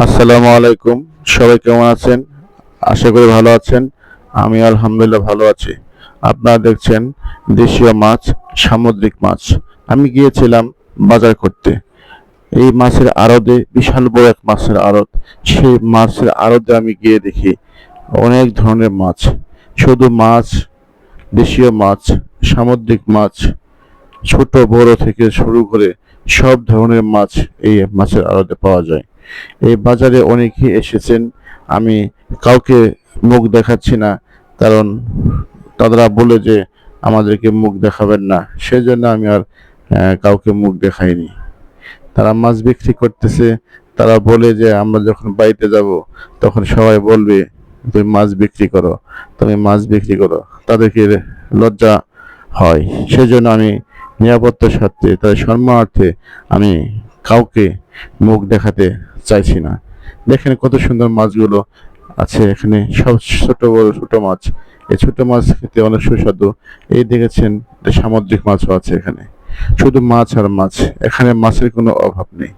আসসালামু আলাইকুম। সবাই কেমন আছেন? আশা করি ভালো আছেন। আমি আলহামদুলিল্লাহ ভালো আছি। আপনারা দেখছেন দেশীয় মাছ, সামুদ্রিক মাছ। আমি গিয়েছিলাম বাজার করতে। এই মাছের আড়তে, বিশাল বড় এক মাছের আড়ত। সেই মাছের আড়তে আমি গিয়ে দেখি অনেক ধরনের মাছ। শুধু মাছ, দেশীয় মাছ, সামুদ্রিক মাছ, ছোট বড় থেকে শুরু করে সব ধরনের মাছ এই মাছের আড়তে পাওয়া যায়। এই বাজারে অনেকেই এসেছেন। আমি কাউকে মুখ দেখাচ্ছি না, কারণ তারা বলে যে আমাদেরকে মুখ দেখাবেন না, সেজন্য আমি আর কাউকে মুখ দেখাইনি। তারা মাছ বিক্রি করতেছে। তারা বলে যে আমরা যখন বাড়িতে যাব তখন সবাই বলবে তুমি মাছ বিক্রি করো, তুমি মাছ বিক্রি করো। তাদেরকে লজ্জা হয়। সেজন্য আমি নিরাপত্তার স্বার্থে, তাদের সম্মানার্থে আমি কাউকে মুখ দেখাতে চাইছি না। দেখেন কত সুন্দর মাছগুলো আছে এখানে, সব ছোট বড় ছোট মাছ। এই ছোট মাছ খেতে অনেক সুস্বাদু। এই দেখেছেন যে সামুদ্রিক মাছও আছে এখানে। শুধু মাছ আর মাছ, এখানে মাছের কোনো অভাব নেই।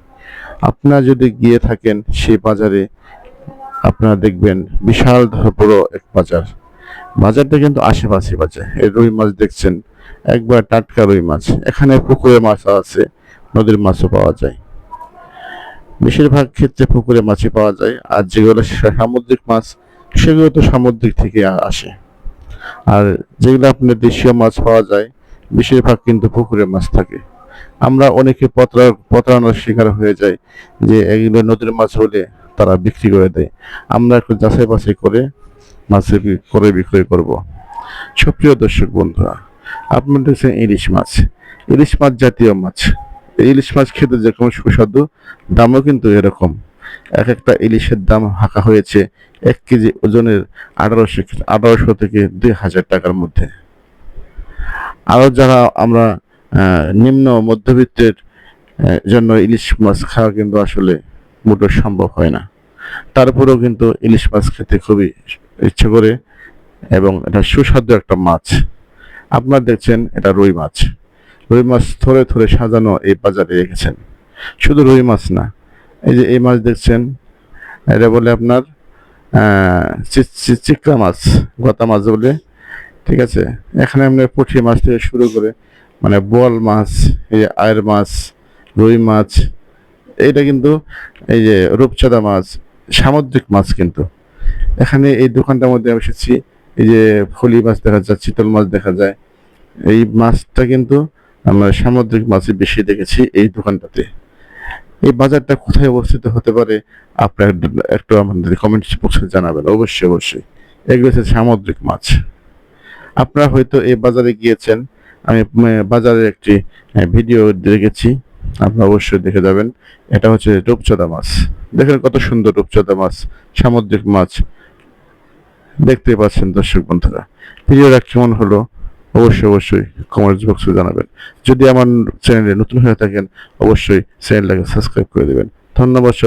আপনারা যদি গিয়ে থাকেন সেই বাজারে, আপনারা দেখবেন বিশাল বড় এক বাজার। বাজারটা কিন্তু আশেপাশে বাজার। এই রুই মাছ দেখছেন, একবার টাটকা রুই মাছ। এখানে পুকুরে মাছ আছে, নদীর মাছও পাওয়া যায়। বেশিরভাগ ক্ষেত্রে পুকুরে মাছই পাওয়া যায়, আর যেগুলো সামুদ্রিক মাছ সেগুলো তো সামুদ্রিক থেকে আসে। আর যেগুলো আপনার দেশীয় মাছ পাওয়া যায় বেশিরভাগ কিন্তু পুকুরে মাছ থাকে। আমরা অনেকে প্রতারণার শিকার হয়ে যাই যে এগুলো নদীর মাছ হলে তারা বিক্রি করে দেয়। আমরা একটু যাচাই বাছাই করে মাছের করে বিক্রয় করব। সুপ্রিয় দর্শক বন্ধুরা, আপনারা দেখছেন ইলিশ মাছ। ইলিশ মাছ জাতীয় মাছ। এই ইলিশ মাছ খেতে যেরকম সুস্বাদু, দামও কিন্তু এরকম। এক একটা ইলিশের দাম হাঁকা হয়েছে 1 কেজি ওজনের 1800 থেকে 2000 টাকার মধ্যে। আরও যারা আমরা নিম্ন মধ্যবিত্তের জন্য ইলিশ মাছ খাওয়া কিন্তু আসলে মোটো সম্ভব হয় না। তারপরেও কিন্তু ইলিশ মাছ খেতে খুবই ইচ্ছে করে, এবং এটা সুস্বাদু একটা মাছ। আপনারা দেখছেন এটা রুই মাছ। রুই মাছ থরে থরে সাজানো এই বাজারে রেখেছেন। শুধু রুই মাছ না, এই যে এই মাছ দেখছেন, এটা বলে আপনার চিকড়া মাছ, গতা মাছ বলে। ঠিক আছে, এখানে আপনার পুঁটি মাছ থেকে শুরু করে মানে বোয়াল মাছ, এই যে আয়ের মাছ, রুই মাছ, এইটা কিন্তু এই যে রূপচাঁদা মাছ, সামুদ্রিক মাছ কিন্তু। এখানে এই দোকানটার মধ্যে আমি এসেছি, এই যে ফলি মাছ দেখা যায়, চিতল মাছ দেখা যায়। এই মাছটা কিন্তু আমরা সামুদ্রিক মাছই বেশি দেখেছি এই দোকানটাতে। এই বাজারটা কোথায় অবস্থিত হতে পারে আপনার একটু আমাদের কমেন্ট বক্সে জানাবেন। অবশ্যই অবশ্যই, এগুলো হচ্ছে সামুদ্রিক মাছ। আপনারা হয়তো এই বাজারে গিয়েছেন। আমি বাজারের একটি ভিডিও দেখেছি, আপনারা অবশ্যই দেখে যাবেন। এটা হচ্ছে রূপচাঁদা মাছ। দেখেন কত সুন্দর রূপচাঁদা মাছ, সামুদ্রিক মাছ। দেখতে পাচ্ছেন দর্শক বন্ধুরা। ভিডিওটা কেমন হলো অবশ্যই অবশ্যই কমেন্ট বক্সে জানাবেন। যদি আমার চ্যানেলে নতুন হয়ে থাকেন অবশ্যই চ্যানেলটাকে সাবস্ক্রাইব করে দেবেন। ধন্যবাদ।